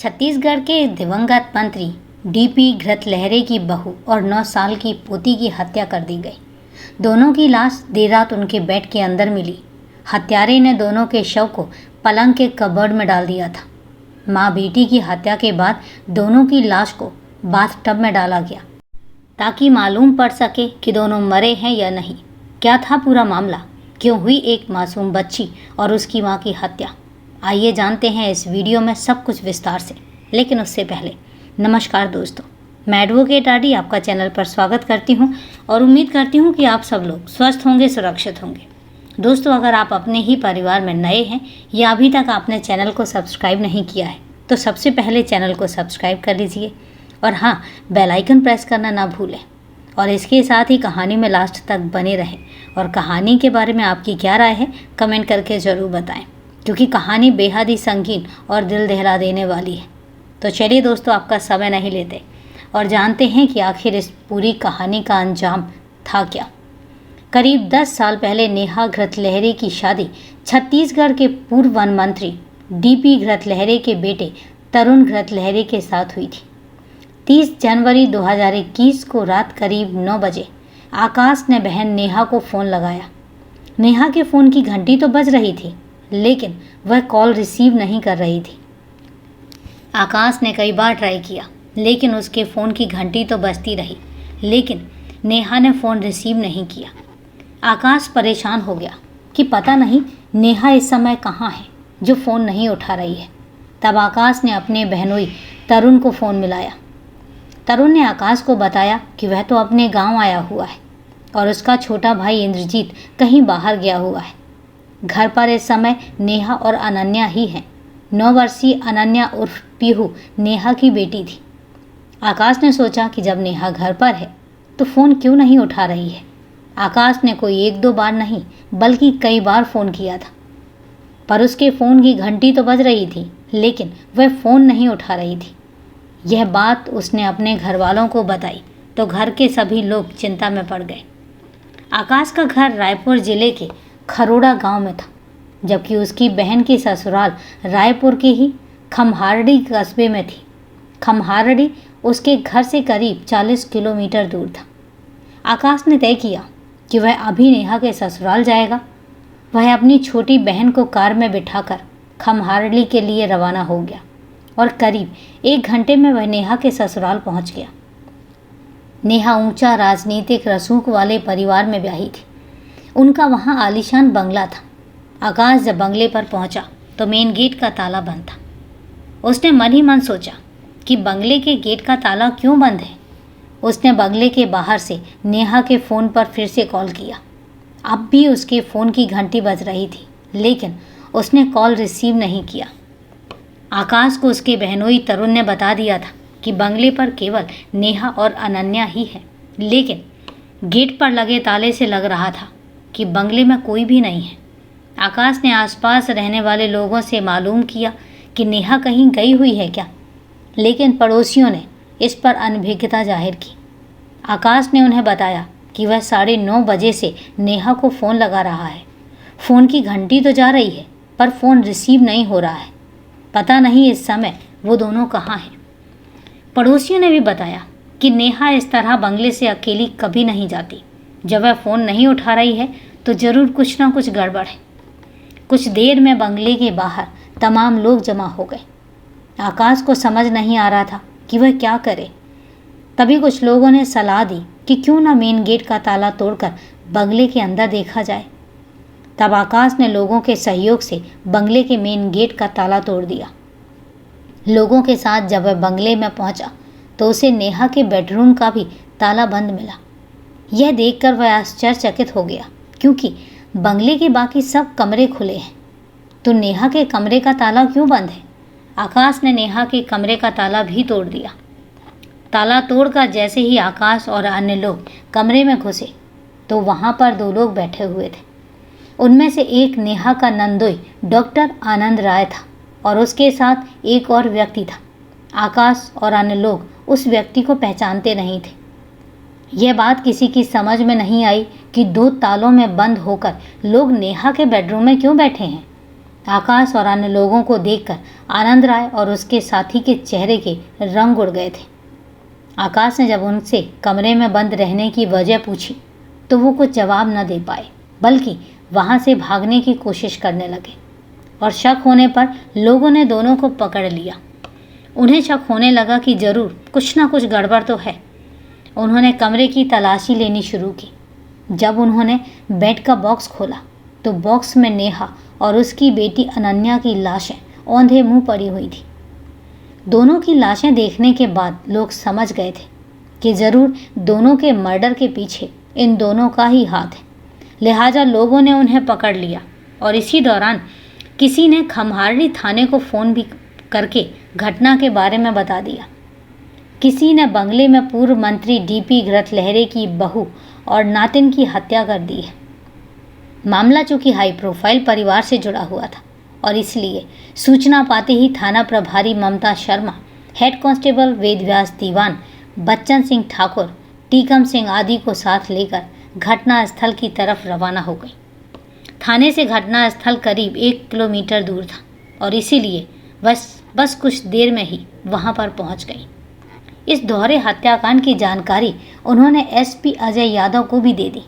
छत्तीसगढ़ के दिवंगत मंत्री डीपी घृतलहरे की बहू और 9 साल की पोती की हत्या कर दी गई। दोनों की लाश देर रात उनके बेड के अंदर मिली। हत्यारे ने दोनों के शव को पलंग के कबर्ड में डाल दिया था। माँ बेटी की हत्या के बाद दोनों की लाश को बाथटब में डाला गया ताकि मालूम पड़ सके कि दोनों मरे हैं या नहीं। क्या था पूरा मामला? क्यों हुई एक मासूम बच्ची और उसकी माँ की हत्या? आइए जानते हैं इस वीडियो में सब कुछ विस्तार से। लेकिन उससे पहले नमस्कार दोस्तों, मैं एडवोकेट आरडी आपका चैनल पर स्वागत करती हूं और उम्मीद करती हूं कि आप सब लोग स्वस्थ होंगे, सुरक्षित होंगे। दोस्तों, अगर आप अपने ही परिवार में नए हैं या अभी तक आपने चैनल को सब्सक्राइब नहीं किया है तो सबसे पहले चैनल को सब्सक्राइब कर लीजिए और हाँ, बेल आइकन प्रेस करना ना भूलें। और इसके साथ ही कहानी में लास्ट तक बने रहें और कहानी के बारे में आपकी क्या राय है कमेंट करके ज़रूर बताएं, क्योंकि कहानी बेहद ही संगीन और दिल दहला देने वाली है। तो चलिए दोस्तों, आपका समय नहीं लेते और जानते हैं कि आखिर इस पूरी कहानी का अंजाम था क्या। करीब 10 साल पहले नेहा घृतलहरे की शादी छत्तीसगढ़ के पूर्व वन मंत्री डीपी घृतलहरे के बेटे तरुण घृतलहरे के साथ हुई थी। 30 जनवरी 2021 को रात करीब 9 बजे आकाश ने बहन नेहा को फ़ोन लगाया। नेहा के फ़ोन की घंटी तो बज रही थी, लेकिन वह कॉल रिसीव नहीं कर रही थी। आकाश ने कई बार ट्राई किया, लेकिन उसके फ़ोन की घंटी तो बजती रही, लेकिन नेहा ने फ़ोन रिसीव नहीं किया। आकाश परेशान हो गया कि पता नहीं नेहा इस समय कहाँ है जो फ़ोन नहीं उठा रही है। तब आकाश ने अपने बहनोई तरुण को फ़ोन मिलाया। तरुण ने आकाश को बताया कि वह तो अपने गांव आया हुआ है और उसका छोटा भाई इंद्रजीत कहीं बाहर गया हुआ है। घर पर इस समय नेहा और अनन्या ही हैं। 9 वर्षीय अनन्या उर्फ पीहू नेहा की बेटी थी। आकाश ने सोचा कि जब नेहा घर पर है तो फ़ोन क्यों नहीं उठा रही है। आकाश ने कोई 1-2 बार नहीं बल्कि कई बार फ़ोन किया था, पर उसके फ़ोन की घंटी तो बज रही थी, लेकिन वह फ़ोन नहीं उठा रही थी। यह बात उसने अपने घर वालों को बताई तो घर के सभी लोग चिंता में पड़ गए। आकाश का घर रायपुर जिले के खरोड़ा गांव में था, जबकि उसकी बहन की ससुराल रायपुर के ही खमहारड़ी कस्बे में थी। खमहारड़ी उसके घर से करीब 40 किलोमीटर दूर था। आकाश ने तय किया कि वह अभी नेहा के ससुराल जाएगा। वह अपनी छोटी बहन को कार में बिठाकर खमहारड़ी के लिए रवाना हो गया और करीब 1 घंटे में वह नेहा के ससुराल पहुंच गया। नेहा ऊंचा राजनीतिक रसूख वाले परिवार में ब्याही थी। उनका वहां आलीशान बंगला था। आकाश जब बंगले पर पहुंचा तो मेन गेट का ताला बंद था। उसने मन ही मन सोचा कि बंगले के गेट का ताला क्यों बंद है। उसने बंगले के बाहर से नेहा के फ़ोन पर फिर से कॉल किया। अब भी उसके फ़ोन की घंटी बज रही थी, लेकिन उसने कॉल रिसीव नहीं किया। आकाश को उसके बहनोई तरुण ने बता दिया था कि बंगले पर केवल नेहा और अनन्या ही है, लेकिन गेट पर लगे ताले से लग रहा था कि बंगले में कोई भी नहीं है। आकाश ने आसपास रहने वाले लोगों से मालूम किया कि नेहा कहीं गई हुई है क्या, लेकिन पड़ोसियों ने इस पर अनभिज्ञता जाहिर की। आकाश ने उन्हें बताया कि वह 9:30 बजे से नेहा को फ़ोन लगा रहा है। फ़ोन की घंटी तो जा रही है, पर फ़ोन रिसीव नहीं हो रहा है। पता नहीं इस समय वो दोनों कहाँ हैं। पड़ोसियों ने भी बताया कि नेहा इस तरह बंगले से अकेली कभी नहीं जाती। जब वह फ़ोन नहीं उठा रही है तो ज़रूर कुछ ना कुछ गड़बड़ है। कुछ देर में बंगले के बाहर तमाम लोग जमा हो गए। आकाश को समझ नहीं आ रहा था कि वह क्या करे। तभी कुछ लोगों ने सलाह दी कि क्यों ना मेन गेट का ताला तोड़कर बंगले के अंदर देखा जाए। तब आकाश ने लोगों के सहयोग से बंगले के मेन गेट का ताला तोड़ दिया। लोगों के साथ जब वह बंगले में पहुंचा तो उसे नेहा के बेडरूम का भी ताला बंद मिला। यह देखकर वह आश्चर्यचकित हो गया, क्योंकि बंगले के बाकी सब कमरे खुले हैं, तो नेहा के कमरे का ताला क्यों बंद है। आकाश ने नेहा के कमरे का ताला भी तोड़ दिया। ताला तोड़कर जैसे ही आकाश और अन्य लोग कमरे में घुसे तो वहाँ पर 2 लोग बैठे हुए थे। उनमें से एक नेहा का नंदोई डॉक्टर आनंद राय था और उसके साथ एक और व्यक्ति था। आकाश और अन्य लोग उस व्यक्ति को पहचानते नहीं थे। यह बात किसी की समझ में नहीं आई कि 2 तालों में बंद होकर लोग नेहा के बेडरूम में क्यों बैठे हैं। आकाश और अन्य लोगों को देखकर आनंद राय और उसके साथी के चेहरे के रंग उड़ गए थे। आकाश ने जब उनसे कमरे में बंद रहने की वजह पूछी तो वो कुछ जवाब न दे पाए, बल्कि वहाँ से भागने की कोशिश करने लगे और शक होने पर लोगों ने दोनों को पकड़ लिया। उन्हें शक होने लगा कि जरूर कुछ ना कुछ गड़बड़ तो है। उन्होंने कमरे की तलाशी लेनी शुरू की। जब उन्होंने बेड का बॉक्स खोला तो बॉक्स में नेहा और उसकी बेटी अनन्या की लाशें औंधे मुंह पड़ी हुई थी। दोनों की लाशें देखने के बाद लोग समझ गए थे कि ज़रूर दोनों के मर्डर के पीछे इन दोनों का ही हाथ है। लिहाजा लोगों ने उन्हें पकड़ लिया और इसी दौरान किसी ने खम्हारनी थाने को फ़ोन भी करके घटना के बारे में बता दिया। किसी ने बंगले में पूर्व मंत्री डीपी घृतलहरे की बहू और नातिन की हत्या कर दी है। मामला चूंकि हाई प्रोफाइल परिवार से जुड़ा हुआ था और इसलिए सूचना पाते ही थाना प्रभारी ममता शर्मा, हेड कांस्टेबल वेदव्यास दीवान, बच्चन सिंह ठाकुर, टीकम सिंह आदि को साथ लेकर घटना स्थल की तरफ रवाना हो गई। थाने से घटना स्थल करीब 1 किलोमीटर दूर था और इसीलिए बस कुछ देर में ही वहां पर पहुंच गई। इस दोहरे हत्याकांड की जानकारी उन्होंने एसपी अजय यादव को भी दे दी।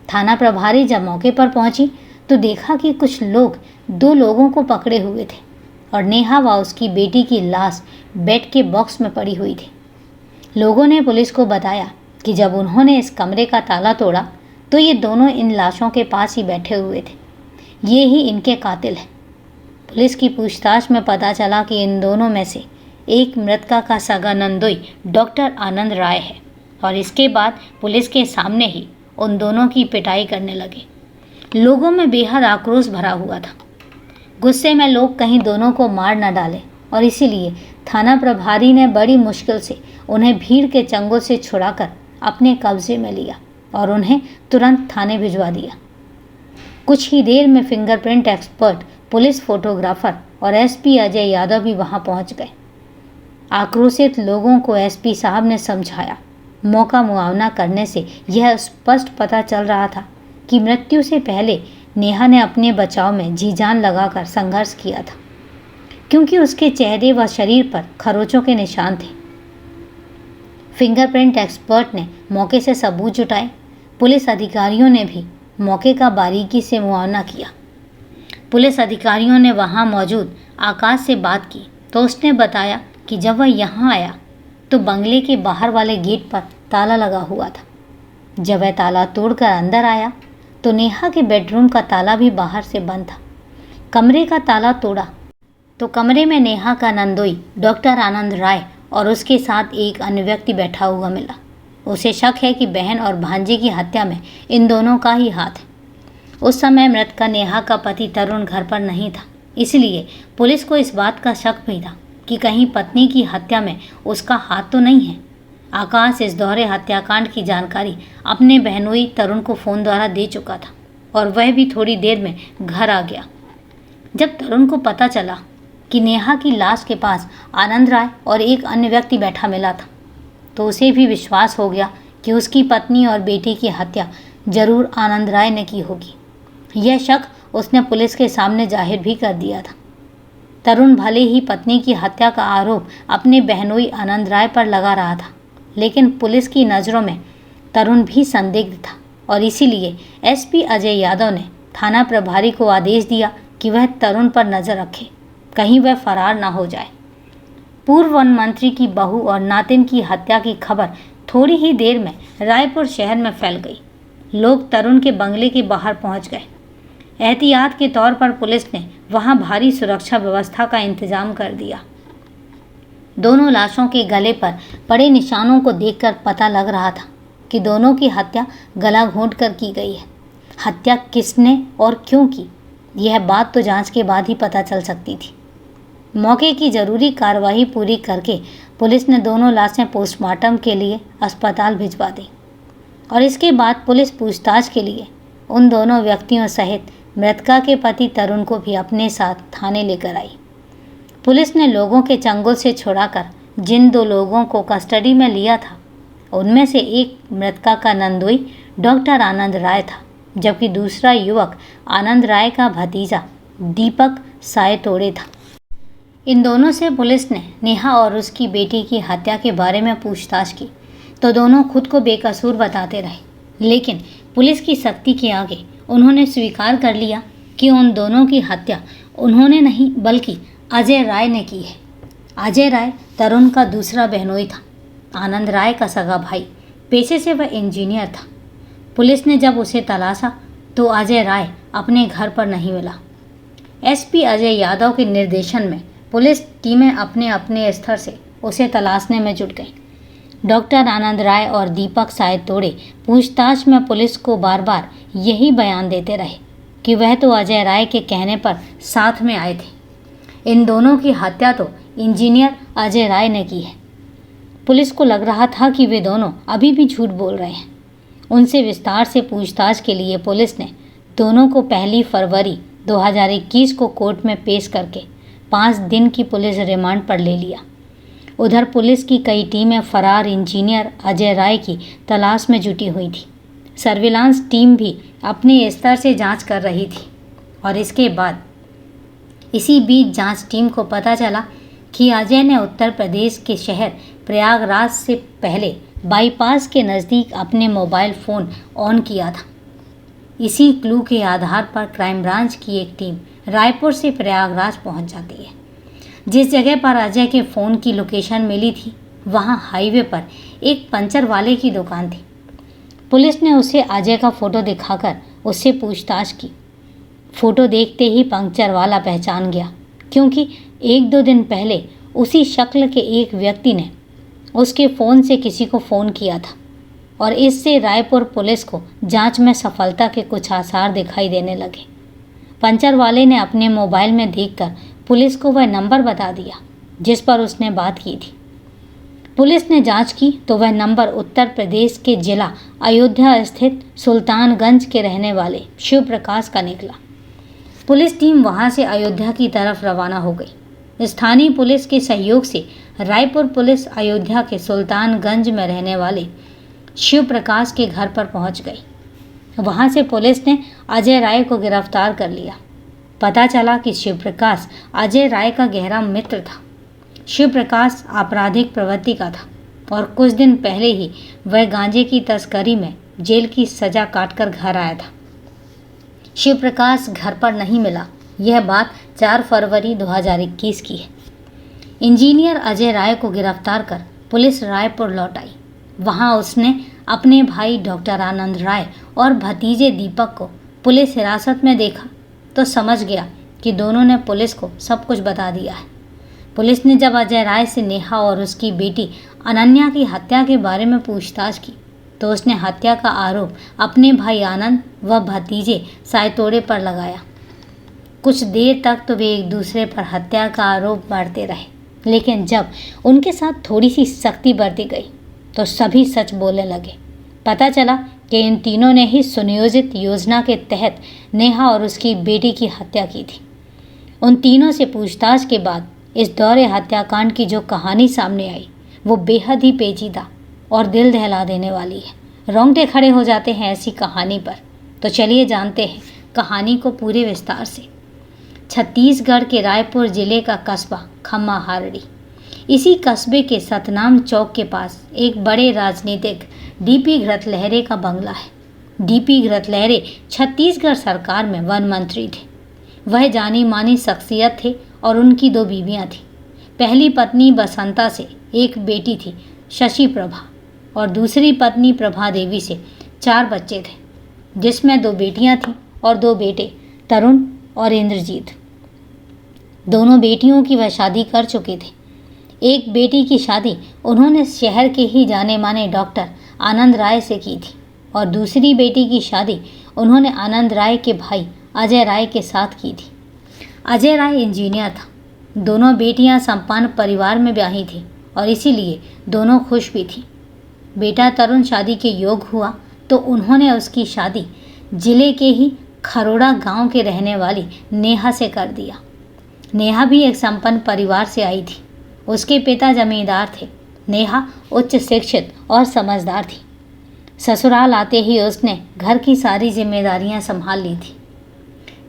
थाना प्रभारी जब मौके पर पहुंची तो देखा कि कुछ लोग 2 लोगों को पकड़े हुए थे और नेहा व उसकी बेटी की लाश बेड के बॉक्स में पड़ी हुई थी। लोगों ने पुलिस को बताया कि जब उन्होंने इस कमरे का ताला तोड़ा तो ये दोनों इन लाशों के पास ही बैठे हुए थे। ये ही इनके कातिल हैं। पुलिस की पूछताछ में पता चला कि इन दोनों में से एक मृतका का सगा नंदोई डॉक्टर आनंद राय है और इसके बाद पुलिस के सामने ही उन दोनों की पिटाई करने लगे। लोगों में बेहद आक्रोश भरा हुआ था। गुस्से में लोग कहीं दोनों को मार न डालें और इसीलिए थाना प्रभारी ने बड़ी मुश्किल से उन्हें भीड़ के चंगुल से छुड़ाकर अपने कब्जे में लिया और उन्हें तुरंत थाने भिजवा दिया। कुछ ही देर में फिंगरप्रिंट एक्सपर्ट, पुलिस फोटोग्राफर और एसपी अजय यादव भी वहां पहुंच गए। आक्रोशित लोगों को एसपी साहब ने समझाया। मौका मुआवना करने से यह स्पष्ट पता चल रहा था कि मृत्यु से पहले नेहा ने अपने बचाव में जी जान लगाकर संघर्ष किया था, क्योंकि उसके चेहरे व शरीर पर खरोंचों के निशान थे। फिंगरप्रिंट एक्सपर्ट ने मौके से सबूत जुटाए। पुलिस अधिकारियों ने भी मौके का बारीकी से मुआयना किया। पुलिस अधिकारियों ने वहां मौजूद आकाश से बात की तो उसने बताया कि जब वह यहाँ आया तो बंगले के बाहर वाले गेट पर ताला लगा हुआ था। जब वह ताला तोड़कर अंदर आया तो नेहा के बेडरूम का ताला भी बाहर से बंद था। कमरे का ताला तोड़ा तो कमरे में नेहा का नंदोई डॉक्टर आनंद राय और उसके साथ एक अन्य व्यक्ति बैठा हुआ मिला। उसे शक है कि बहन और भांजे की हत्या में इन दोनों का ही हाथ है। उस समय मृतका नेहा का पति तरुण घर पर नहीं था, इसलिए पुलिस को इस बात का शक भी था कि कहीं पत्नी की हत्या में उसका हाथ तो नहीं है। आकाश इस दोहरे हत्याकांड की जानकारी अपने बहनोई तरुण को फ़ोन द्वारा दे चुका था और वह भी थोड़ी देर में घर आ गया। जब तरुण को पता चला कि नेहा की लाश के पास आनंद राय और एक अन्य व्यक्ति बैठा मिला था तो उसे भी विश्वास हो गया कि उसकी पत्नी और बेटी की हत्या जरूर आनंद राय ने की होगी। यह शक उसने पुलिस के सामने जाहिर भी कर दिया था। तरुण भले ही पत्नी की हत्या का आरोप अपने बहनोई आनंद राय पर लगा रहा था, लेकिन पुलिस की नज़रों में तरुण भी संदिग्ध था और इसीलिए एसपी अजय यादव ने थाना प्रभारी को आदेश दिया कि वह तरुण पर नज़र रखे, कहीं वह फरार ना हो जाए। पूर्व वन मंत्री की बहू और नातिन की हत्या की खबर थोड़ी ही देर में रायपुर शहर में फैल गई। लोग तरुण के बंगले के बाहर पहुंच गए। एहतियात के तौर पर पुलिस ने वहां भारी सुरक्षा व्यवस्था का इंतजाम कर दिया। दोनों लाशों के गले पर पड़े निशानों को देखकर पता लग रहा था कि दोनों की हत्या गला घोंट कर की गई है। हत्या किसने और क्यों की, यह बात तो जांच के बाद ही पता चल सकती थी। मौके की जरूरी कार्रवाई पूरी करके पुलिस ने दोनों लाशें पोस्टमार्टम के लिए अस्पताल भिजवा दी और इसके बाद पुलिस पूछताछ के लिए उन दोनों व्यक्तियों सहित मृतका के पति तरुण को भी अपने साथ थाने लेकर आई। पुलिस ने लोगों के चंगुल से छुड़ाकर जिन 2 लोगों को कस्टडी में लिया था उनमें से एक मृतका का नंदोई डॉक्टर आनंद राय था, जबकि दूसरा युवक आनंद राय का भतीजा दीपक सायतोड़े था। इन दोनों से पुलिस ने नेहा और उसकी बेटी की हत्या के बारे में पूछताछ की तो दोनों खुद को बेकसूर बताते रहे, लेकिन पुलिस की सख्ती के आगे उन्होंने स्वीकार कर लिया कि उन दोनों की हत्या उन्होंने नहीं बल्कि अजय राय ने की है। अजय राय तरुण का दूसरा बहनोई था, आनंद राय का सगा भाई। पेशे से वह इंजीनियर था। पुलिस ने जब उसे तलाशा तो अजय राय अपने घर पर नहीं मिला। एसपी अजय यादव के निर्देशन में पुलिस टीमें अपने अपने स्तर से उसे तलाशने में जुट गईं। डॉक्टर आनंद राय और दीपक सायतोड़े पूछताछ में पुलिस को बार बार यही बयान देते रहे कि वह तो अजय राय के कहने पर साथ में आए थे। इन दोनों की हत्या तो इंजीनियर अजय राय ने की है। पुलिस को लग रहा था कि वे दोनों अभी भी झूठ बोल रहे हैं। उनसे विस्तार से पूछताछ के लिए पुलिस ने दोनों को 1 फरवरी 2021 को कोर्ट में पेश करके 5 दिन की पुलिस रिमांड पर ले लिया। उधर पुलिस की कई टीमें फरार इंजीनियर अजय राय की तलाश में जुटी हुई थी। सर्विलांस टीम भी अपने स्तर से जांच कर रही थी और इसके बाद इसी बीच जांच टीम को पता चला कि अजय ने उत्तर प्रदेश के शहर प्रयागराज से पहले बाईपास के नज़दीक अपने मोबाइल फ़ोन ऑन किया था। इसी क्लू के आधार पर क्राइम ब्रांच की एक टीम रायपुर से प्रयागराज पहुंच जाती है। जिस जगह पर अजय के फ़ोन की लोकेशन मिली थी वहां हाईवे पर एक पंचर वाले की दुकान थी। पुलिस ने उसे अजय का फ़ोटो दिखाकर उससे पूछताछ की। फ़ोटो देखते ही पंचर वाला पहचान गया, क्योंकि 1-2 दिन पहले उसी शक्ल के एक व्यक्ति ने उसके फ़ोन से किसी को फ़ोन किया था और इससे रायपुर पुलिस को जांच में सफलता के कुछ आसार दिखाई देने लगे। पंचर वाले ने अपने मोबाइल में देखकर पुलिस को वह नंबर बता दिया जिस पर उसने बात की थी। पुलिस ने जांच की तो वह नंबर उत्तर प्रदेश के जिला अयोध्या स्थित सुल्तानगंज के रहने वाले शिव प्रकाश का निकला। पुलिस टीम वहां से अयोध्या की तरफ रवाना हो गई। स्थानीय पुलिस के सहयोग से रायपुर पुलिस अयोध्या के सुल्तानगंज में रहने वाले शिव प्रकाश के घर पर पहुंच गई। वहां से पुलिस ने अजय राय को गिरफ्तार कर लिया। पता चला कि शिव प्रकाश अजय राय का गहरा मित्र था। शिव प्रकाश आपराधिक प्रवृत्ति का था और कुछ दिन पहले ही वह गांजे की तस्करी में जेल की सजा काटकर घर आया था। शिव प्रकाश घर पर नहीं मिला। यह बात 4 फरवरी 2021 की है। इंजीनियर अजय राय को गिरफ्तार कर पुलिस रायपुर लौट आई। वहां उसने अपने भाई डॉक्टर आनंद राय और भतीजे दीपक को पुलिस हिरासत में देखा तो समझ गया कि दोनों ने पुलिस को सब कुछ बता दिया है। पुलिस ने जब अजय राय से नेहा और उसकी बेटी अनन्या की हत्या के बारे में पूछताछ की तो उसने हत्या का आरोप अपने भाई आनंद व भतीजे सायतोड़े पर लगाया। कुछ देर तक तो वे एक दूसरे पर हत्या का आरोप बांटते रहे, लेकिन जब उनके साथ थोड़ी सी सख्ती बरती गई तो सभी सच बोलने लगे। पता चला कि इन तीनों ने ही सुनियोजित योजना के तहत नेहा और उसकी बेटी की हत्या की थी। उन तीनों से पूछताछ के बाद इस दौरे हत्याकांड की जो कहानी सामने आई वो बेहद ही पेचीदा और दिल दहला देने वाली है। रोंगटे खड़े हो जाते हैं ऐसी कहानी पर। तो चलिए जानते हैं कहानी को पूरे विस्तार से। छत्तीसगढ़ के रायपुर जिले का कस्बा खम्मा हारड़ी। इसी कस्बे के सतनाम चौक के पास एक बड़े राजनीतिक डीपी घृतलहरे का बंगला है। डीपी घृतलहरे छत्तीसगढ़ सरकार में वन मंत्री थे। वह जानी मानी शख्सियत थे और उनकी 2 बीवियां थीं। पहली पत्नी बसंता से एक बेटी थी शशि प्रभा और दूसरी पत्नी प्रभा देवी से 4 बच्चे थे, जिसमें 2 बेटियां थीं और 2 बेटे तरुण और इंद्रजीत। दोनों बेटियों की वह शादी कर चुके थे। एक बेटी की शादी उन्होंने शहर के ही जाने माने डॉक्टर आनंद राय से की थी और दूसरी बेटी की शादी उन्होंने आनंद राय के भाई अजय राय के साथ की थी। अजय राय इंजीनियर था। दोनों बेटियां संपन्न परिवार में ब्याही थीं और इसीलिए दोनों खुश भी थीं। बेटा तरुण शादी के योग हुआ तो उन्होंने उसकी शादी जिले के ही खरोड़ा गांव के रहने वाली नेहा से कर दिया। नेहा भी एक संपन्न परिवार से आई थी। उसके पिता जमींदार थे। नेहा उच्च शिक्षित और समझदार थी। ससुराल आते ही उसने घर की सारी जिम्मेदारियां संभाल ली थी।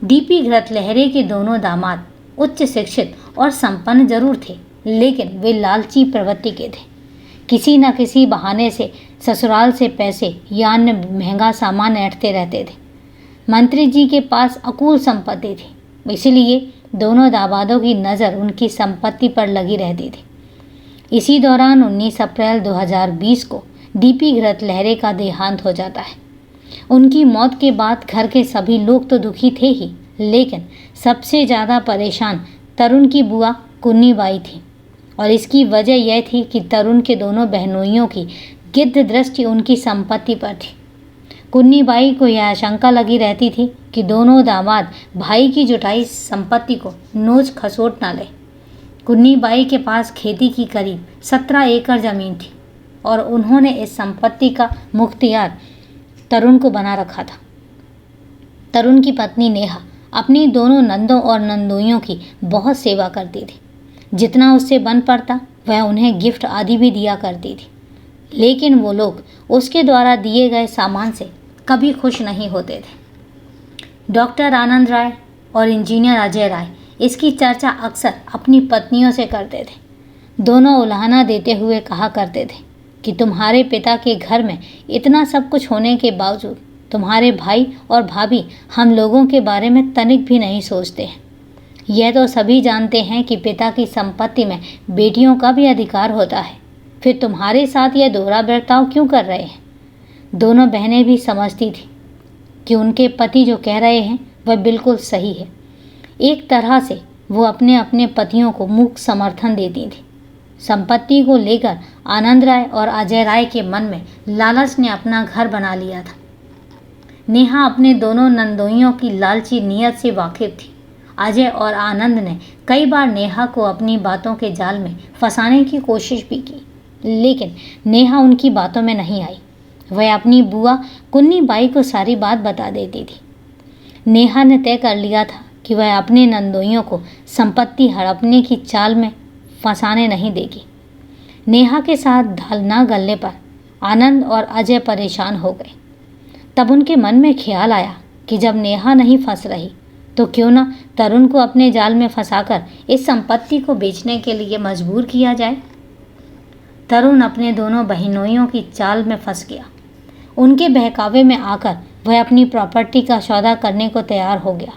डीपी घृतलहरे के दोनों दामाद उच्च शिक्षित और संपन्न जरूर थे, लेकिन वे लालची प्रवृत्ति के थे। किसी न किसी बहाने से ससुराल से पैसे या अन्य महंगा सामान ऐंठते रहते थे। मंत्री जी के पास अकूल संपत्ति थी, इसलिए दोनों दामादों की नज़र उनकी संपत्ति पर लगी रहती थी। इसी दौरान 19 अप्रैल 2020 को डीपी घृतलहरे का देहांत हो जाता है। उनकी मौत के बाद घर के सभी लोग तो दुखी थे ही, लेकिन सबसे ज़्यादा परेशान तरुण की बुआ कुन्नी बाई थी। और इसकी वजह यह थी कि तरुण के दोनों बहनोइयों की गिद्ध दृष्टि उनकी संपत्ति पर थी। कुन्नी बाई को यह आशंका लगी रहती थी कि दोनों दामाद भाई की जुटाई संपत्ति को नोच खसोट न ले। कुन्नी बाई के पास खेती की करीब 17 एकड़ ज़मीन थी और उन्होंने इस संपत्ति का मुख्तियार तरुण को बना रखा था। तरुण की पत्नी नेहा अपनी दोनों नंदों और नंदोइयों की बहुत सेवा करती थी। जितना उससे बन पड़ता वह उन्हें गिफ्ट आदि भी दिया करती थी, लेकिन वो लोग उसके द्वारा दिए गए सामान से कभी खुश नहीं होते थे। डॉक्टर आनंद राय और इंजीनियर अजय राय इसकी चर्चा अक्सर अपनी पत्नियों से करते थे। दोनों उलाहना देते हुए कहा करते थे कि तुम्हारे पिता के घर में इतना सब कुछ होने के बावजूद तुम्हारे भाई और भाभी हम लोगों के बारे में तनिक भी नहीं सोचते हैं। यह तो सभी जानते हैं कि पिता की संपत्ति में बेटियों का भी अधिकार होता है, फिर तुम्हारे साथ यह दोहरा बर्ताव क्यों कर रहे हैं। दोनों बहनें भी समझती थी कि उनके पति जो कह रहे हैं वह बिल्कुल सही है। एक तरह से वो अपने अपने पतियों को मूक समर्थन देती थी। संपत्ति को लेकर आनंद राय और अजय राय के मन में लालच ने अपना घर बना लिया था। नेहा अपने दोनों नंदोइयों की लालची नीयत से वाकिफ थी। अजय और आनंद ने कई बार नेहा को अपनी बातों के जाल में फंसाने की कोशिश भी की, लेकिन नेहा उनकी बातों में नहीं आई। वह अपनी बुआ कुन्नी बाई को सारी बात बता देती थी। नेहा ने तय कर लिया था कि वह अपने नंदोइयों को संपत्ति हड़पने की चाल में फंसाने नहीं देगी। नेहा के साथ दाल न गलने पर आनंद और अजय परेशान हो गए। तब उनके मन में ख्याल आया कि जब नेहा नहीं फंस रही तो क्यों ना तरुण को अपने जाल में फंसाकर इस संपत्ति को बेचने के लिए मजबूर किया जाए। तरुण अपने दोनों बहनोइयों की चाल में फंस गया। उनके बहकावे में आकर वह अपनी प्रॉपर्टी का सौदा करने को तैयार हो गया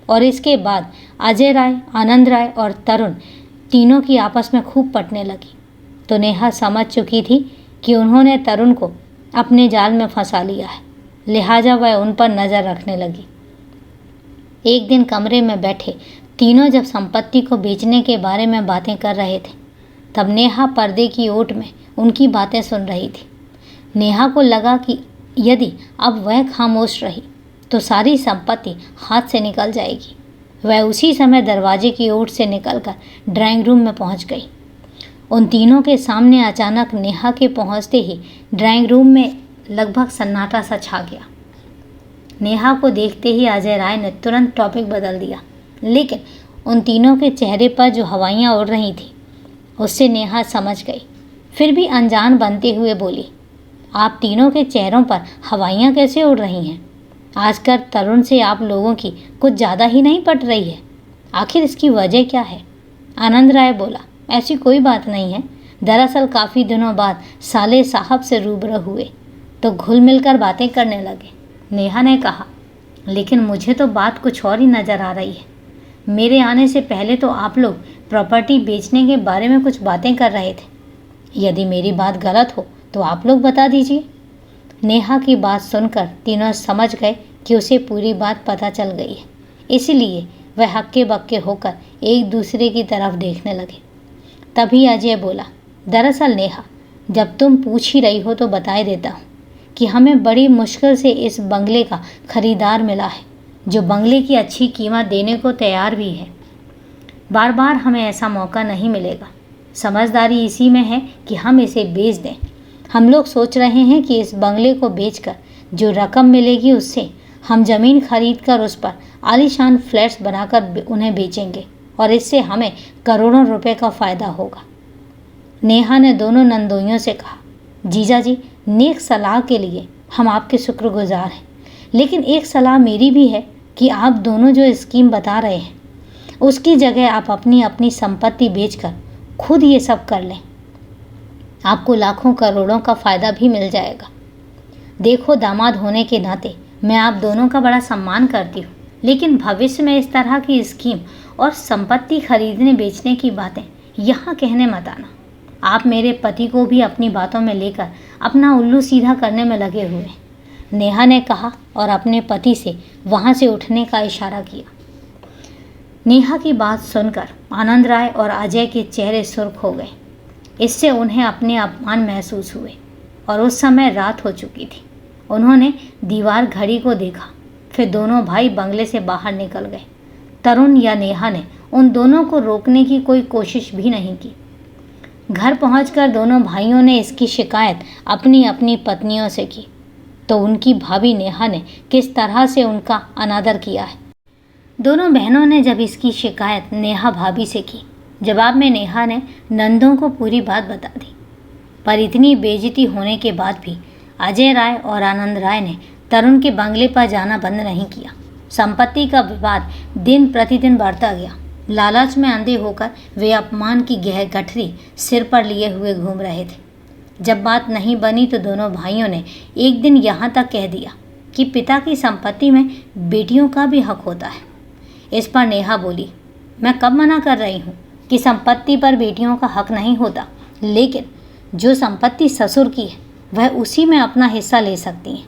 और इसके बाद अजय राय, आनंद राय और तरुण तीनों की आपस में खूब पटने लगी। तो नेहा समझ चुकी थी कि उन्होंने तरुण को अपने जाल में फंसा लिया है, लिहाजा वह उन पर नज़र रखने लगी। एक दिन कमरे में बैठे तीनों जब संपत्ति को बेचने के बारे में बातें कर रहे थे, तब नेहा पर्दे की ओट में उनकी बातें सुन रही थी। नेहा को लगा कि यदि अब वह खामोश रही तो सारी संपत्ति हाथ से निकल जाएगी। वह उसी समय दरवाजे की ओर से निकलकर ड्राइंग रूम में पहुंच गई। उन तीनों के सामने अचानक नेहा के पहुंचते ही ड्राइंग रूम में लगभग सन्नाटा सा छा गया। नेहा को देखते ही अजय राय ने तुरंत टॉपिक बदल दिया, लेकिन उन तीनों के चेहरे पर जो हवाइयाँ उड़ रही थी उससे नेहा समझ गई। फिर भी अनजान बनते हुए बोली, आप तीनों के चेहरों पर हवाइयाँ कैसे उड़ रही हैं? आजकल तरुण से आप लोगों की कुछ ज़्यादा ही नहीं पट रही है, आखिर इसकी वजह क्या है? आनंद राय बोला, ऐसी कोई बात नहीं है। दरअसल काफ़ी दिनों बाद साले साहब से रूबरू हुए तो घुल मिलकर बातें करने लगे। नेहा ने कहा, लेकिन मुझे तो बात कुछ और ही नज़र आ रही है। मेरे आने से पहले तो आप लोग प्रॉपर्टी बेचने के बारे में कुछ बातें कर रहे थे। यदि मेरी बात गलत हो तो आप लोग बता दीजिए। नेहा की बात सुनकर तीनों समझ गए कि उसे पूरी बात पता चल गई है, इसलिए वह हक्के बक्के होकर एक दूसरे की तरफ देखने लगे। तभी अजय बोला, दरअसल नेहा, जब तुम पूछ ही रही हो तो बता देता हूँ कि हमें बड़ी मुश्किल से इस बंगले का खरीदार मिला है, जो बंगले की अच्छी कीमत देने को तैयार भी है। बार बार हमें ऐसा मौका नहीं मिलेगा। समझदारी इसी में है कि हम इसे बेच दें। हम लोग सोच रहे हैं कि इस बंगले को बेचकर जो रकम मिलेगी उससे हम ज़मीन खरीद कर उस पर आलीशान फ्लैट्स बनाकर उन्हें बेचेंगे और इससे हमें करोड़ों रुपए का फ़ायदा होगा। नेहा ने दोनों नंदोइयों से कहा, जीजा जी, नेक सलाह के लिए हम आपके शुक्रगुजार हैं, लेकिन एक सलाह मेरी भी है। कि आप दोनों जो स्कीम बता रहे हैं उसकी जगह आप अपनी अपनी संपत्ति बेचकर खुद ये सब कर लें। आपको लाखों करोड़ों का फ़ायदा भी मिल जाएगा। देखो, दामाद होने के नाते मैं आप दोनों का बड़ा सम्मान करती हूँ, लेकिन भविष्य में इस तरह की स्कीम और संपत्ति खरीदने बेचने की बातें यहाँ कहने मत आना। आप मेरे पति को भी अपनी बातों में लेकर अपना उल्लू सीधा करने में लगे हुए हैं, नेहा ने कहा और अपने पति से वहाँ से उठने का इशारा किया। नेहा की बात सुनकर आनंद राय और अजय के चेहरे सुर्ख हो गए। इससे उन्हें अपने अपमान महसूस हुए और उस समय रात हो चुकी थी। उन्होंने दीवार घड़ी को देखा, फिर दोनों भाई बंगले से बाहर निकल गए। तरुण या नेहा ने उन दोनों को रोकने की कोई कोशिश भी नहीं की। घर पहुंचकर दोनों भाइयों ने इसकी शिकायत अपनी अपनी पत्नियों से की तो उनकी भाभी नेहा ने किस तरह से उनका अनादर किया है। दोनों बहनों ने जब इसकी शिकायत नेहा भाभी से की, जवाब में नेहा ने नंदों को पूरी बात बता दी। पर इतनी बेइज्जती होने के बाद भी अजय राय और आनंद राय ने तरुण के बंगले पर जाना बंद नहीं किया। संपत्ति का विवाद दिन प्रतिदिन बढ़ता गया। लालच में अंधे होकर वे अपमान की गठरी सिर पर लिए हुए घूम रहे थे। जब बात नहीं बनी तो दोनों भाइयों ने एक दिन यहाँ तक कह दिया कि पिता की संपत्ति में बेटियों का भी हक होता है। इस पर नेहा बोली, मैं कब मना कर रही हूँ कि संपत्ति पर बेटियों का हक नहीं होता, लेकिन जो संपत्ति ससुर की है वह उसी में अपना हिस्सा ले सकती हैं।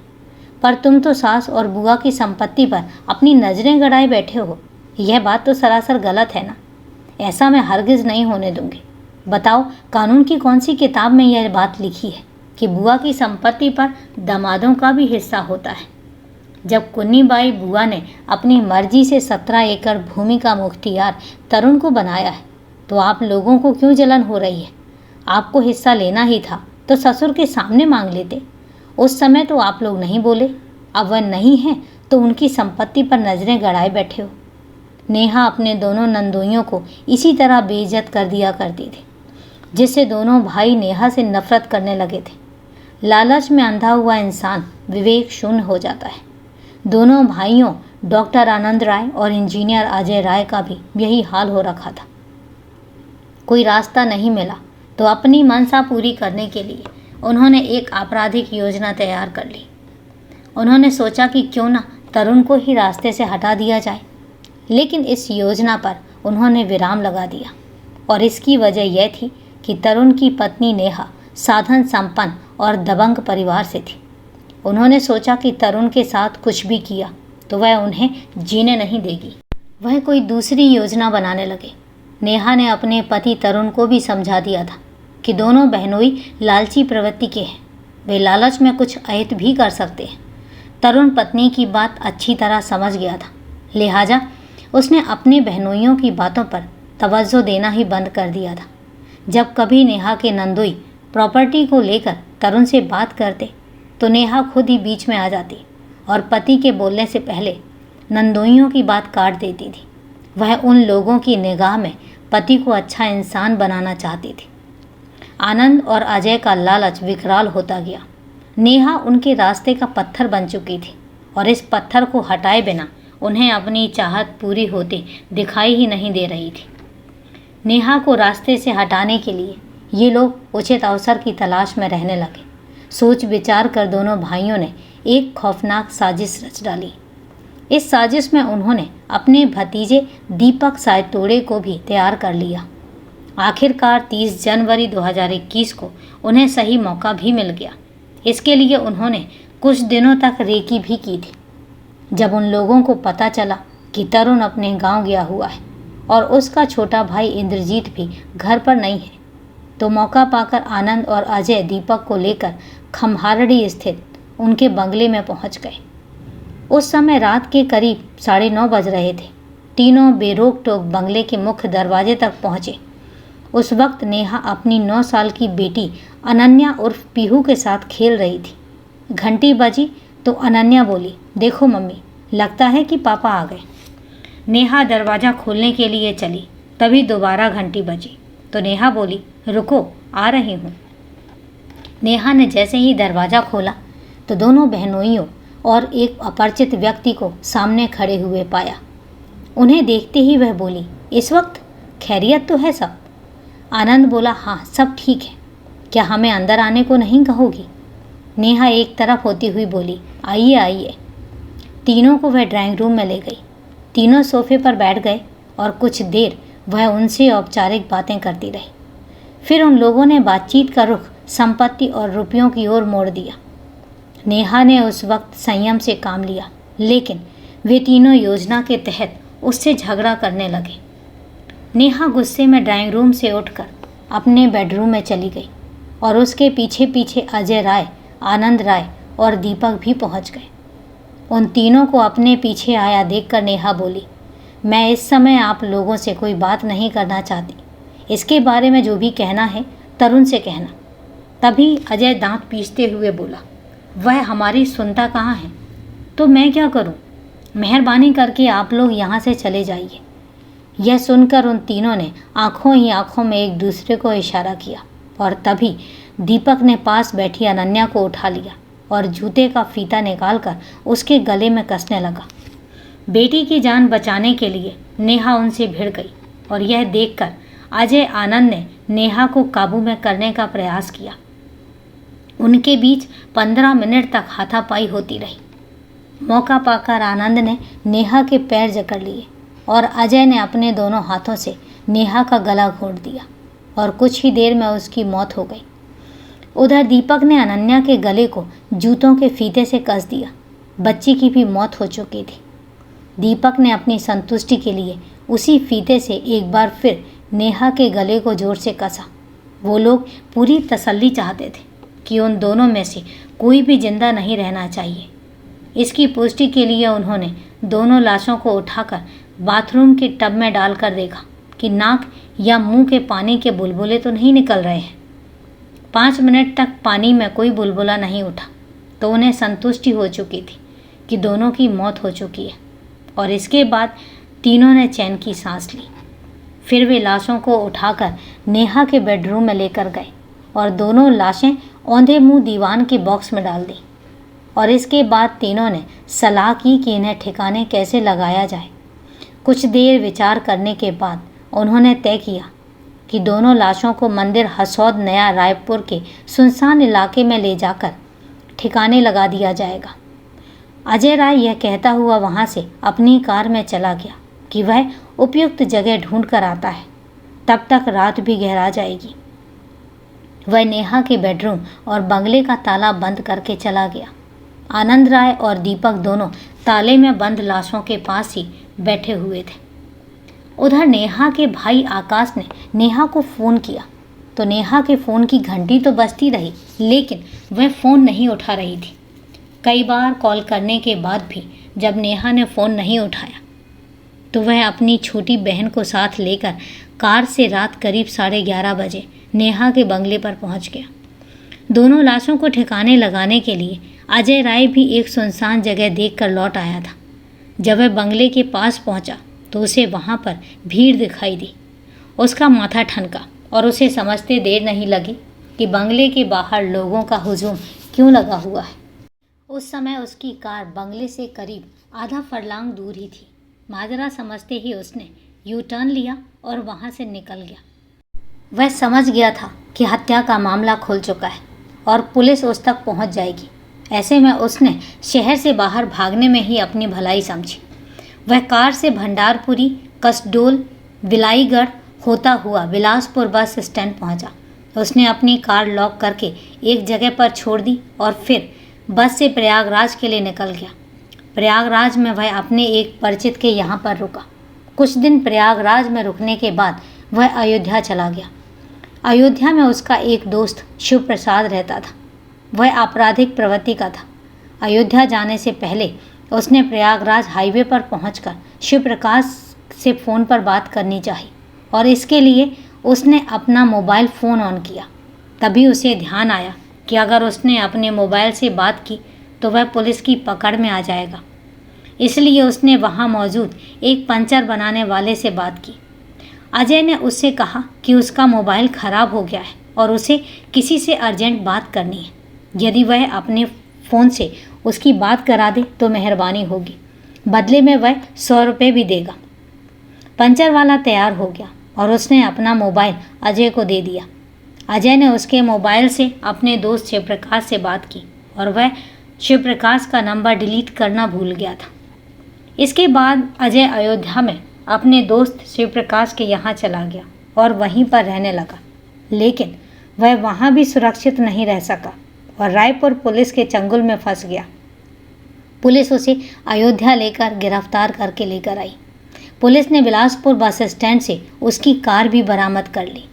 पर तुम तो सास और बुआ की संपत्ति पर अपनी नज़रें गड़ाए बैठे हो। यह बात तो सरासर गलत है ना। ऐसा मैं हरगिज़ नहीं होने दूंगी। बताओ, कानून की कौन सी किताब में यह बात लिखी है कि बुआ की संपत्ति पर दामादों का भी हिस्सा होता है। जब कुन्नी बाई बुआ ने अपनी मर्जी से 17 एकड़ भूमि का मुख्तियार तरुण को बनाया है तो आप लोगों को क्यों जलन हो रही है? आपको हिस्सा लेना ही था तो ससुर के सामने मांग लेते। उस समय तो आप लोग नहीं बोले। अब वह नहीं है तो उनकी संपत्ति पर नज़रें गड़ाए बैठे हो। नेहा अपने दोनों नंदोइयों को इसी तरह बेइज्जत कर दिया करती थी, जिससे दोनों भाई नेहा से नफरत करने लगे थे। लालच में अंधा हुआ इंसान विवेक शून्य हो जाता है। दोनों भाइयों डॉक्टर आनंद राय और इंजीनियर अजय राय का भी यही हाल हो रखा था। कोई रास्ता नहीं मिला तो अपनी मनसा पूरी करने के लिए उन्होंने एक आपराधिक योजना तैयार कर ली। उन्होंने सोचा कि क्यों ना तरुण को ही रास्ते से हटा दिया जाए, लेकिन इस योजना पर उन्होंने विराम लगा दिया और इसकी वजह यह थी कि तरुण की पत्नी नेहा साधन संपन्न और दबंग परिवार से थी। उन्होंने सोचा कि तरुण के साथ कुछ भी किया तो वह उन्हें जीने नहीं देगी। वह कोई दूसरी योजना बनाने लगे। नेहा ने अपने पति तरुण को भी समझा दिया था कि दोनों बहनोई लालची प्रवृत्ति के हैं। वे लालच में कुछ अहित भी कर सकते हैं। तरुण पत्नी की बात अच्छी तरह समझ गया था, लिहाजा उसने अपने बहनोइयों की बातों पर तवज्जो देना ही बंद कर दिया था। जब कभी नेहा के नंदोई प्रॉपर्टी को लेकर तरुण से बात करते तो नेहा खुद ही बीच में आ जाती और पति के बोलने से पहले नंदोइयों की बात काट देती थी। वह उन लोगों की निगाह में पति को अच्छा इंसान बनाना चाहती थी। आनंद और अजय का लालच विकराल होता गया। नेहा उनके रास्ते का पत्थर बन चुकी थी और इस पत्थर को हटाए बिना उन्हें अपनी चाहत पूरी होती दिखाई ही नहीं दे रही थी। नेहा को रास्ते से हटाने के लिए ये लोग उचित अवसर की तलाश में रहने लगे। सोच विचार कर दोनों भाइयों ने एक खौफनाक साजिश रच डाली। इस साजिश में उन्होंने अपने भतीजे दीपक सायतोड़े को भी तैयार कर लिया। आखिरकार 30 जनवरी 2021 को उन्हें सही मौका भी मिल गया। इसके लिए उन्होंने कुछ दिनों तक रेकी भी की थी। जब उन लोगों को पता चला कि तरुण अपने गांव गया हुआ है और उसका छोटा भाई इंद्रजीत भी घर पर नहीं है, तो मौका पाकर आनंद और अजय दीपक को लेकर खम्हारड़ी स्थित उनके बंगले में पहुंच गए। उस समय रात के करीब 9:30 बज रहे थे। तीनों बेरोक टोक बंगले के मुख्य दरवाजे तक पहुंचे। उस वक्त नेहा अपनी 9 साल की बेटी अनन्या उर्फ पीहू के साथ खेल रही थी। घंटी बजी तो अनन्या बोली, देखो मम्मी, लगता है कि पापा आ गए। नेहा दरवाज़ा खोलने के लिए चली, तभी दोबारा घंटी बजी तो नेहा बोली, रुको, आ रही हूँ। नेहा ने जैसे ही दरवाज़ा खोला तो दोनों बहनोइयों और एक अपरिचित व्यक्ति को सामने खड़े हुए पाया। उन्हें देखते ही वह बोली, इस वक्त खैरियत तो है सब? आनंद बोला, हाँ सब ठीक है। क्या हमें अंदर आने को नहीं कहोगी? नेहा एक तरफ होती हुई बोली, आइए आइए। तीनों को वह ड्राइंग रूम में ले गई। तीनों सोफे पर बैठ गए और कुछ देर वह उनसे औपचारिक बातें करती रही। फिर उन लोगों ने बातचीत का रुख संपत्ति और रुपयों की ओर मोड़ दिया। नेहा ने उस वक्त संयम से काम लिया, लेकिन वे तीनों योजना के तहत उससे झगड़ा करने लगे। नेहा गुस्से में ड्राइंग रूम से उठकर अपने बेडरूम में चली गई और उसके पीछे पीछे अजय राय, आनंद राय और दीपक भी पहुंच गए। उन तीनों को अपने पीछे आया देखकर नेहा बोली, मैं इस समय आप लोगों से कोई बात नहीं करना चाहती। इसके बारे में जो भी कहना है तरुण से कहना। तभी अजय दांत पीसते हुए बोला, वह हमारी सुनता कहाँ है, तो मैं क्या करूं? मेहरबानी करके आप लोग यहाँ से चले जाइए। यह सुनकर उन तीनों ने आंखों ही आंखों में एक दूसरे को इशारा किया और तभी दीपक ने पास बैठी अनन्या को उठा लिया और जूते का फीता निकालकर उसके गले में कसने लगा। बेटी की जान बचाने के लिए नेहा उनसे भिड़ गई और यह देखकर अजय आनंद ने नेहा को काबू में करने का प्रयास किया। उनके बीच 15 मिनट तक हाथापाई होती रही। मौका पाकर आनंद ने नेहा के पैर जकड़ लिए और अजय ने अपने दोनों हाथों से नेहा का गला घोंट दिया और कुछ ही देर में उसकी मौत हो गई। उधर दीपक ने अनन्या के गले को जूतों के फीते से कस दिया। बच्ची की भी मौत हो चुकी थी। दीपक ने अपनी संतुष्टि के लिए उसी फीते से एक बार फिर नेहा के गले को जोर से कसा। वो लोग पूरी तसल्ली चाहते थे कि उन दोनों में से कोई भी जिंदा नहीं रहना चाहिए। इसकी पुष्टि के लिए उन्होंने दोनों लाशों को उठाकर बाथरूम के टब में डालकर देखा कि नाक या मुंह के पानी के बुलबुले तो नहीं निकल रहे हैं। 5 मिनट तक पानी में कोई बुलबुला नहीं उठा तो उन्हें संतुष्टि हो चुकी थी कि दोनों की मौत हो चुकी है और इसके बाद तीनों ने चैन की सांस ली। फिर वे लाशों को उठाकर नेहा के बेडरूम में लेकर गए और दोनों लाशें औंधे मुंह दीवान के बॉक्स में डाल दी और इसके बाद तीनों ने सलाह की कि इन्हें ठिकाने कैसे लगाया जाए। कुछ देर विचार करने के बाद उन्होंने तय किया कि दोनों लाशों को मंदिर हसौद नया रायपुर के सुनसान इलाके में ले जाकर ठिकाने लगा दिया जाएगा। अजय राय यह कहता हुआ वहाँ से अपनी कार में चला गया कि वह उपयुक्त जगह ढूंढ कर आता है, तब तक रात भी गहरा जाएगी। वह नेहा के बेडरूम और बंगले का ताला बंद करके चला गया। आनंद राय और दीपक दोनों ताले में बंद लाशों के पास ही बैठे हुए थे। उधर नेहा के भाई आकाश ने नेहा को फ़ोन किया तो नेहा के फ़ोन की घंटी तो बजती रही, लेकिन वह फ़ोन नहीं उठा रही थी। कई बार कॉल करने के बाद भी जब नेहा ने फ़ोन नहीं उठाया तो वह अपनी छोटी बहन को साथ लेकर कार से रात करीब 11:30 बजे नेहा के बंगले पर पहुंच गया। दोनों लाशों को ठिकाने लगाने के लिए अजय राय भी एक सुनसान जगह देखकर लौट आया था। जब वह बंगले के पास पहुंचा तो उसे वहां पर भीड़ दिखाई दी। उसका माथा ठनका और उसे समझते देर नहीं लगी कि बंगले के बाहर लोगों का हुजूम क्यों लगा हुआ है। उस समय उसकी कार बंगले से करीब आधा फरलांग दूर ही थी। माजरा समझते ही उसने यू टर्न लिया और वहां से निकल गया। वह समझ गया था कि हत्या का मामला खुल चुका है और पुलिस उस तक पहुंच जाएगी। ऐसे में उसने शहर से बाहर भागने में ही अपनी भलाई समझी। वह कार से भंडारपुरी, कसडोल, विलाईगढ़ होता हुआ बिलासपुर बस स्टैंड पहुंचा। उसने अपनी कार लॉक करके एक जगह पर छोड़ दी और फिर बस से प्रयागराज के लिए निकल गया। प्रयागराज में वह अपने एक परिचित के यहाँ पर रुका। कुछ दिन प्रयागराज में रुकने के बाद वह अयोध्या चला गया। अयोध्या में उसका एक दोस्त शिव प्रसाद रहता था। वह आपराधिक प्रवृत्ति का था। अयोध्या जाने से पहले उसने प्रयागराज हाईवे पर पहुंचकर शिव प्रकाश से फ़ोन पर बात करनी चाहिए और इसके लिए उसने अपना मोबाइल फ़ोन ऑन किया। तभी उसे ध्यान आया कि अगर उसने अपने मोबाइल से बात की तो वह पुलिस की पकड़ में आ जाएगा। इसलिए उसने वहां मौजूद एक पंचर बनाने वाले से बात की। अजय ने उससे कहा कि उसका मोबाइल ख़राब हो गया है और उसे किसी से अर्जेंट बात करनी है। यदि वह अपने फ़ोन से उसकी बात करा दे तो मेहरबानी होगी, बदले में वह 100 रुपये भी देगा। पंचर वाला तैयार हो गया और उसने अपना मोबाइल अजय को दे दिया। अजय ने उसके मोबाइल से अपने दोस्त शिवप्रकाश से बात की और वह शिवप्रकाश का नंबर डिलीट करना भूल गया था। इसके बाद अजय अयोध्या में अपने दोस्त शिवप्रकाश के यहाँ चला गया और वहीं पर रहने लगा, लेकिन वह वहाँ भी सुरक्षित नहीं रह सका और रायपुर पुलिस के चंगुल में फंस गया। पुलिस उसे अयोध्या लेकर गिरफ्तार करके लेकर आई। पुलिस ने बिलासपुर बस स्टैंड से उसकी कार भी बरामद कर ली।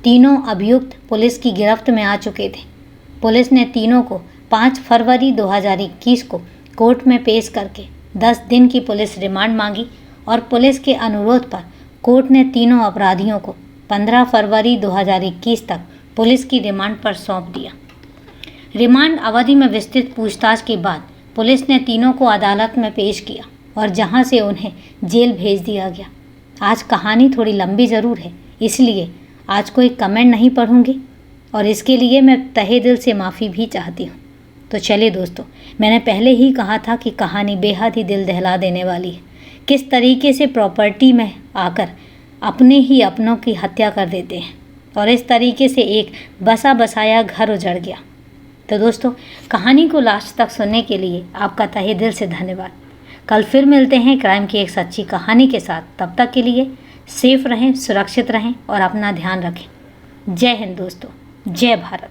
तीनों अभियुक्त पुलिस की गिरफ्त में आ चुके थे। पुलिस ने तीनों को 5 फरवरी 2021 को कोर्ट में पेश करके 10 दिन की पुलिस रिमांड मांगी और पुलिस के अनुरोध पर कोर्ट ने तीनों अपराधियों को 15 फरवरी 2021 तक पुलिस की रिमांड पर सौंप दिया। रिमांड अवधि में विस्तृत पूछताछ के बाद पुलिस ने तीनों को अदालत में पेश किया और जहां से उन्हें जेल भेज दिया गया। आज कहानी थोड़ी लंबी ज़रूर है, इसलिए आज कोई कमेंट नहीं पढ़ूंगी और इसके लिए मैं तहे दिल से माफ़ी भी चाहती हूँ। तो चलिए दोस्तों, मैंने पहले ही कहा था कि कहानी बेहद ही दिल दहला देने वाली है। किस तरीके से प्रॉपर्टी में आकर अपने ही अपनों की हत्या कर देते हैं और इस तरीके से एक बसा बसाया घर उजड़ गया। तो दोस्तों, कहानी को लास्ट तक सुनने के लिए आपका तहे दिल से धन्यवाद। कल फिर मिलते हैं क्राइम की एक सच्ची कहानी के साथ। तब तक के लिए सेफ रहें, सुरक्षित रहें और अपना ध्यान रखें। जय हिंद दोस्तों, जय भारत।